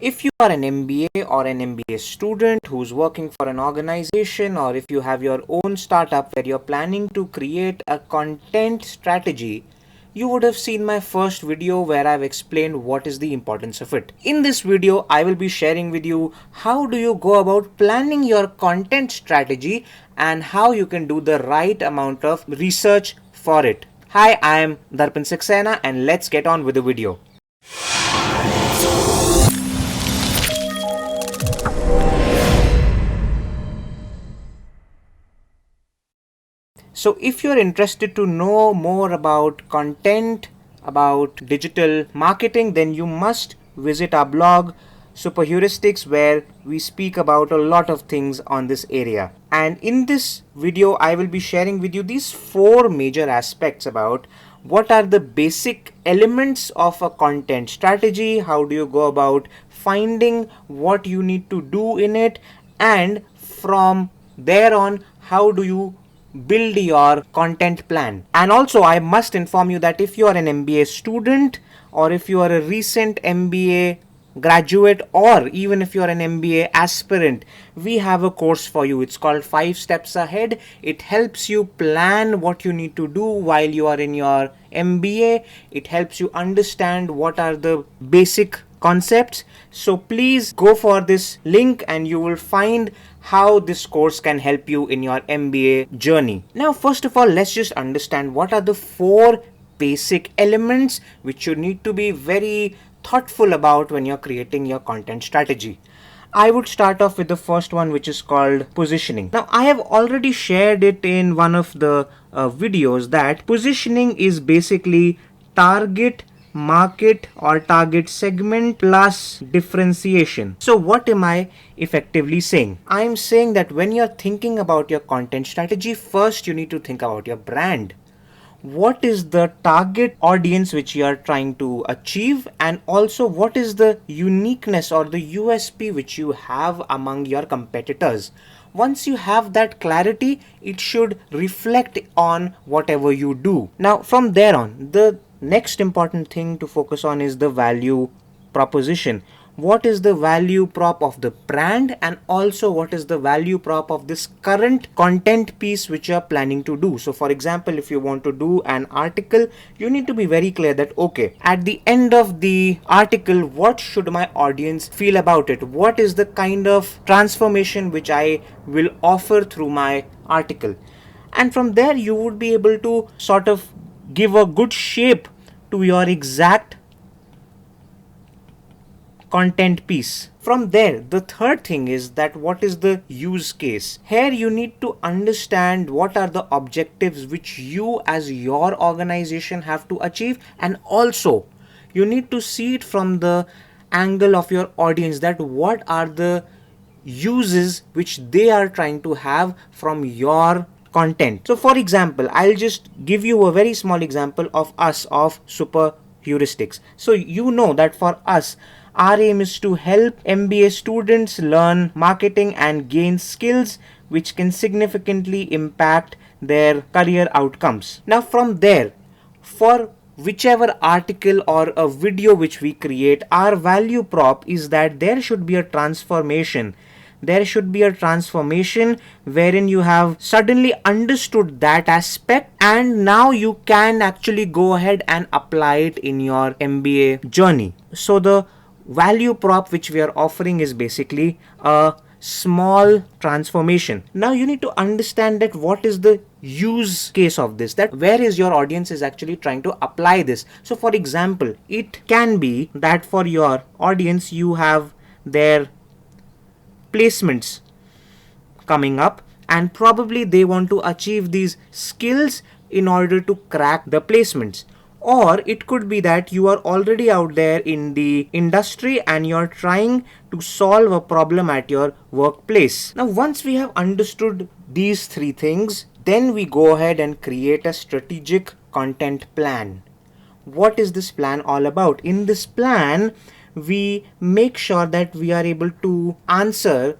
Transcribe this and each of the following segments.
If you are an MBA or an MBA student who's working for an organization, or if you have your own startup where you're planning to create a content strategy, you would have seen my first video where I've explained what is the importance of it. In this video, I will be sharing with you how do you go about planning your content strategy and how you can do the right amount of research for it. Hi, I am Darpan Saxena and let's get on with the video. So if you're interested to know more about content, about digital marketing, then you must visit our blog Super Heuristics, where we speak about a lot of things on this area. And in this video, I will be sharing with you these 4 major aspects about what are the basic elements of a content strategy, how do you go about finding what you need to do in it, and from there on, how do you build your content plan. And also, I must inform you that if you are an MBA student, or if you are a recent MBA graduate, or even if you are an MBA aspirant, we have a course for you. It's called 5 Steps Ahead. It helps you plan what you need to do while you are in your MBA. It helps you understand what are the basic concepts. So please go for this link and you will find how this course can help you in your MBA journey. Now, first of all, let's just understand what are the 4 basic elements which you need to be very thoughtful about when you're creating your content strategy. I would start off with the first one, which is called positioning. Now, I have already shared it in one of the videos that positioning is basically target market or target segment plus differentiation. So what am I effectively saying? I am saying that when you're thinking about your content strategy, first you need to think about your brand. What is the target audience which you are trying to achieve, and also what is the uniqueness or the USP which you have among your competitors. Once you have that clarity, it should reflect on whatever you do. Now, from there on, the next important thing to focus on is the value proposition. What is the value prop of the brand, and also what is the value prop of this current content piece which you are planning to do. So for example, if you want to do an article, you need to be very clear that okay, at the end of the article, what should my audience feel about it? What is the kind of transformation which I will offer through my article? And from there you would be able to sort of give a good shape to your exact content piece. From there, the third thing is that what is the use case? Here you need to understand what are the objectives which you as your organization have to achieve, and also you need to see it from the angle of your audience, that what are the uses which they are trying to have from your content. So for example, I'll just give you a very small example of us, of Super Heuristics. So you know that for us, our aim is to help MBA students learn marketing and gain skills which can significantly impact their career outcomes. Now from there, for whichever article or a video which we create, our value prop is that there should be a transformation. There should be a transformation wherein you have suddenly understood that aspect, and now you can actually go ahead and apply it in your MBA journey. So the value prop which we are offering is basically a small transformation. Now you need to understand that what is the use case of this, that where is your audience is actually trying to apply this. So for example, it can be that for your audience you have their placements coming up, and probably they want to achieve these skills in order to crack the placements. Or it could be that you are already out there in the industry and you're trying to solve a problem at your workplace. Now once we have understood these 3 things, then we go ahead and create a strategic content plan. What is this plan all about? In this plan, we make sure that we are able to answer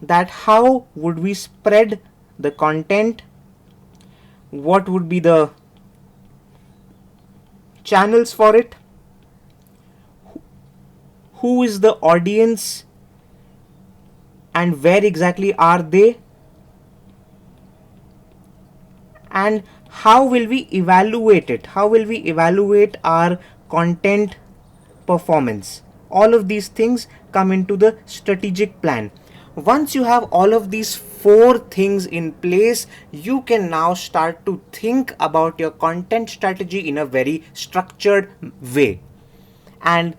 that how would we spread the content, what would be the channels for it, who is the audience and where exactly are they, and how will we evaluate it, how will we evaluate our content performance. All of these things come into the strategic plan. Once you have all of these four things in place, you can now start to think about your content strategy in a very structured way. And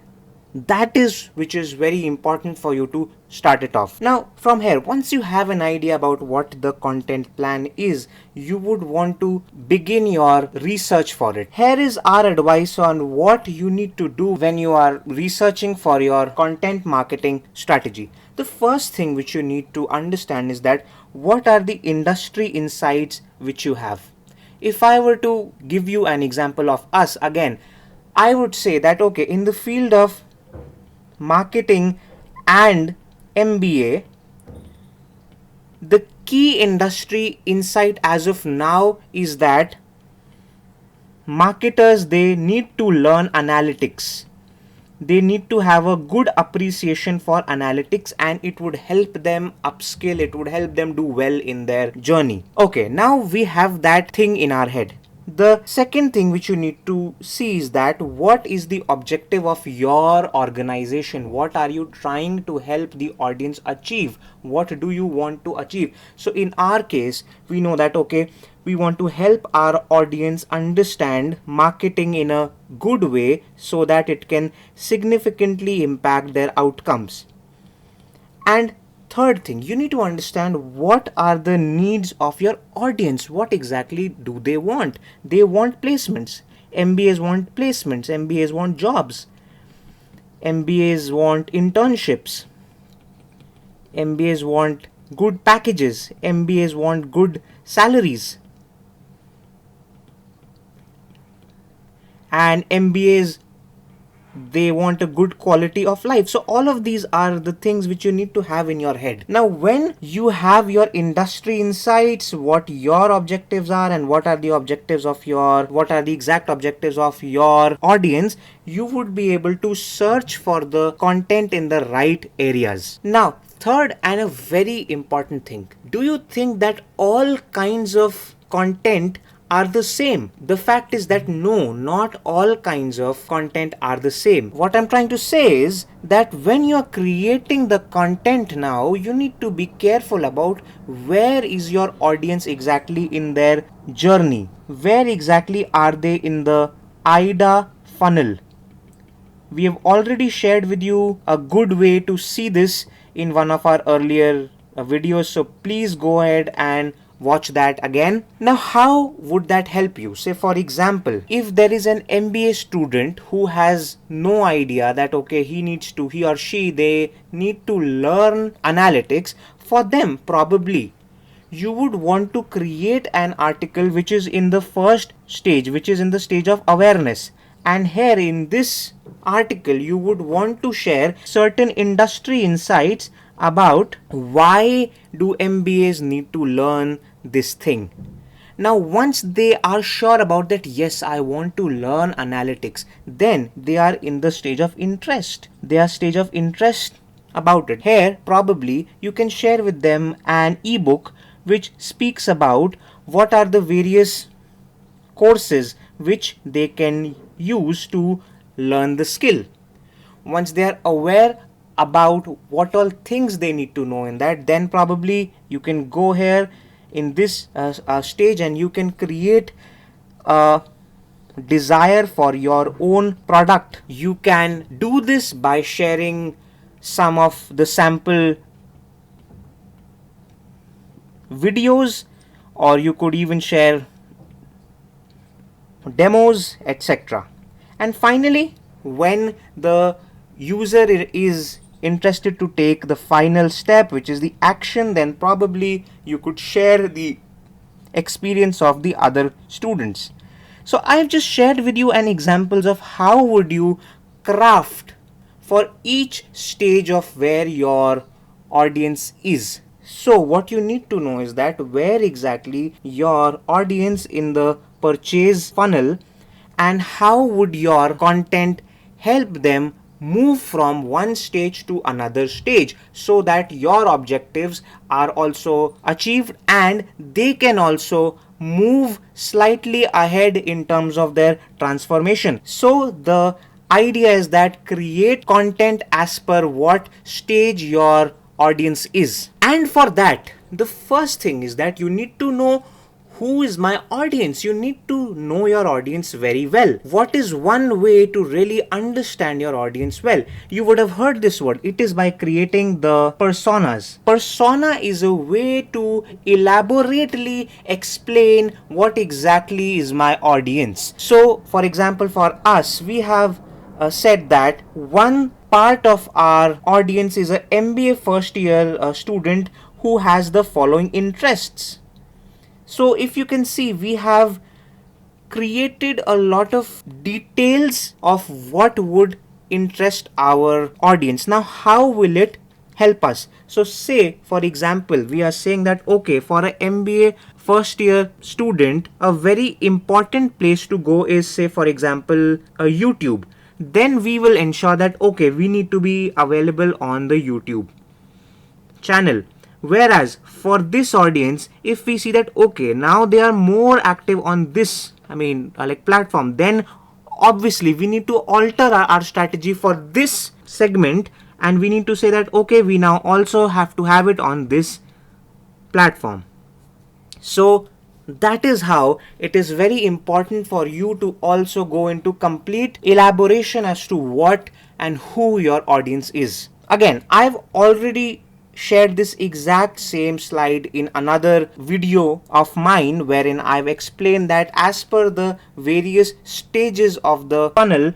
that is which is very important for you to start it off. Now from here, once you have an idea about what the content plan is, you would want to begin your research for it. Here is our advice on what you need to do when you are researching for your content marketing strategy. The first thing which you need to understand is that what are the industry insights which you have. If I were to give you an example of us again, I would say that okay, in the field of marketing and MBA, the key industry insight as of now is that marketers, they need to learn analytics. They need to have a good appreciation for analytics, and it would help them upskill, it would help them do well in their journey. Okay, now we have that thing in our head. The second thing which you need to see is that what is the objective of your organization? What are you trying to help the audience achieve? What do you want to achieve? So in our case, we know that okay, we want to help our audience understand marketing in a good way so that it can significantly impact their outcomes. And third thing, you need to understand what are the needs of your audience. What exactly do they want? They want placements. MBAs want placements. MBAs want jobs. MBAs want internships. MBAs want good packages. MBAs want good salaries. And MBAs, they want a good quality of life. So all of these are the things which you need to have in your head. Now when you have your industry insights, what your objectives are and what are the exact objectives of your audience, you would be able to search for the content in the right areas. Now third and a very important thing, do you think that all kinds of content are the same? The fact is that no, not all kinds of content are the same. What I'm trying to say is that when you're creating the content now, you need to be careful about where is your audience exactly in their journey. Where exactly are they in the AIDA funnel? We have already shared with you a good way to see this in one of our earlier videos, so please go ahead and watch that again. Now how would that help you? Say for example, if there is an MBA student who has no idea that okay, he or she, they need to learn analytics, for them probably you would want to create an article which is in the first stage, which is in the stage of awareness. And here in this article, you would want to share certain industry insights about why do MBAs need to learn this thing. Now once they are sure about that, yes, I want to learn analytics, then they are in the stage of interest. About it. Here probably you can share with them an ebook which speaks about what are the various courses which they can use to learn the skill. Once they are aware about what all things they need to know in that, then probably you can go here in this stage and you can create a desire for your own product. You can do this by sharing some of the sample videos, or you could even share demos, etc. And finally, when the user is interested to take the final step, which is the action, then probably you could share the experience of the other students. So I've just shared with you an examples of how would you craft for each stage of where your audience is. So what you need to know is that where exactly your audience in the purchase funnel, and how would your content help them move from one stage to another stage so that your objectives are also achieved and they can also move slightly ahead in terms of their transformation. So the idea is that create content as per what stage your audience is. And for that, the first thing is that you need to know who is my audience. You need to know your audience very well. What is one way to really understand your audience well? You would have heard this word. It is by creating the personas. Persona is a way to elaborately explain what exactly is my audience. So, for example, for us, we have said that one part of our audience is a MBA first year student who has the following interests. So if you can see, we have created a lot of details of what would interest our audience. Now, how will it help us? So say, for example, we are saying that, okay, for a MBA first year student, a very important place to go is, say, for example, a YouTube. Then we will ensure that, okay, we need to be available on the YouTube channel. Whereas for this audience, if we see that, okay, now they are more active on this, like platform, then obviously we need to alter our strategy for this segment, and we need to say that, okay, we now also have to have it on this platform. So that is how it is very important for you to also go into complete elaboration as to what and who your audience is. Again, I've already shared this exact same slide in another video of mine, wherein I've explained that as per the various stages of the funnel,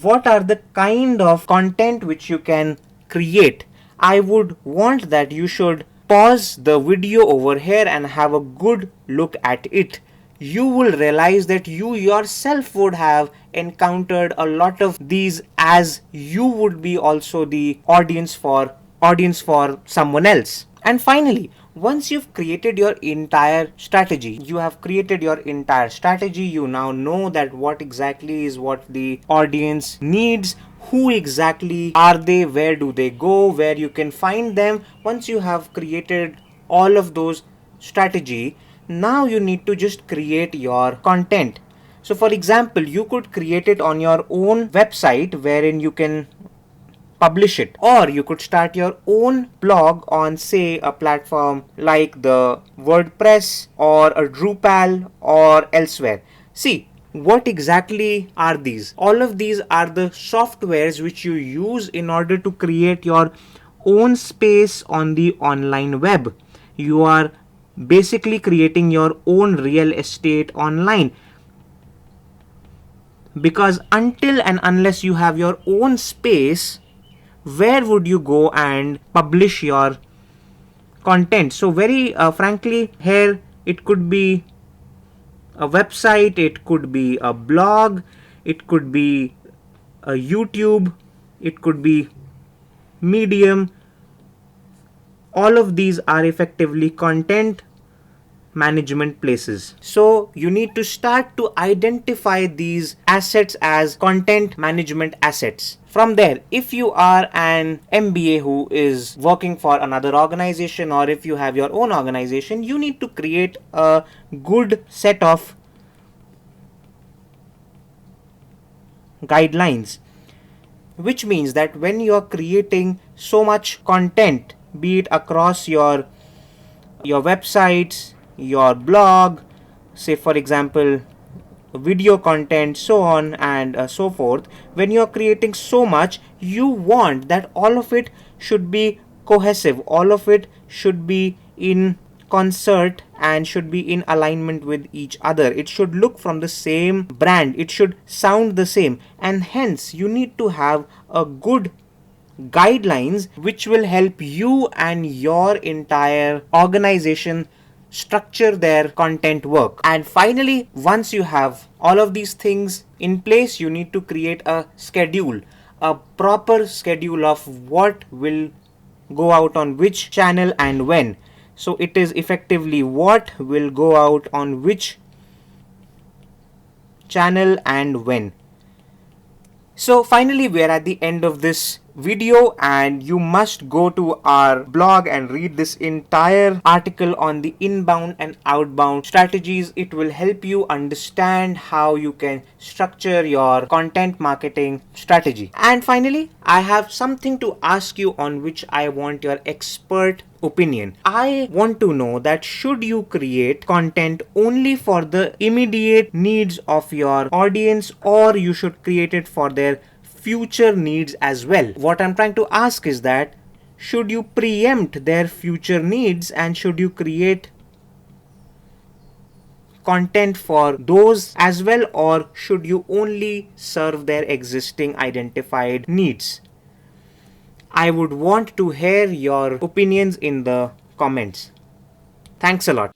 what are the kind of content which you can create. I would want that you should pause the video over here and have a good look at it. You will realize that you yourself would have encountered a lot of these, as you would be also the audience for someone else. And finally, once you've created your entire strategy, you now know that what exactly is what the audience needs, who exactly are they, where do they go, where you can find them. Once you have created all of those strategy, now you need to just create your content. So for example, you could create it on your own website wherein you can publish it, or you could start your own blog on, say, a platform like the WordPress or a Drupal or elsewhere. See, what exactly are these? All of these are the softwares which you use in order to create your own space on the online web. You are basically creating your own real estate online, because until and unless you have your own space, where would you go and publish your content? So very frankly, here it could be a website, it could be a blog, it could be a YouTube, it could be Medium. All of these are effectively content management places. So you need to start to identify these assets as content management assets. From there, if you are an MBA who is working for another organization, or if you have your own organization, you need to create a good set of guidelines, which means that when you are creating so much content, be it across your websites, your blog, say for example video content, so on and so forth, when you are creating so much, you want that all of it should be cohesive, all of it should be in concert and should be in alignment with each other. It should look from the same brand, it should sound the same, and hence you need to have a good guidelines which will help you and your entire organization structure their content work. And finally, once you have all of these things in place, you need to create a schedule, a proper schedule of what will go out on which channel and when. So it is effectively what will go out on which channel and when. So finally, we're at the end of this video, and you must go to our blog and read this entire article on the inbound and outbound strategies. It will help you understand how you can structure your content marketing strategy. And finally, I have something to ask you on which I want your expert opinion. I want to know that should you create content only for the immediate needs of your audience, or you should create it for their future needs as well. What I'm trying to ask is that should you preempt their future needs, and should you create content for those as well, or should you only serve their existing identified needs? I would want to hear your opinions in the comments. Thanks a lot.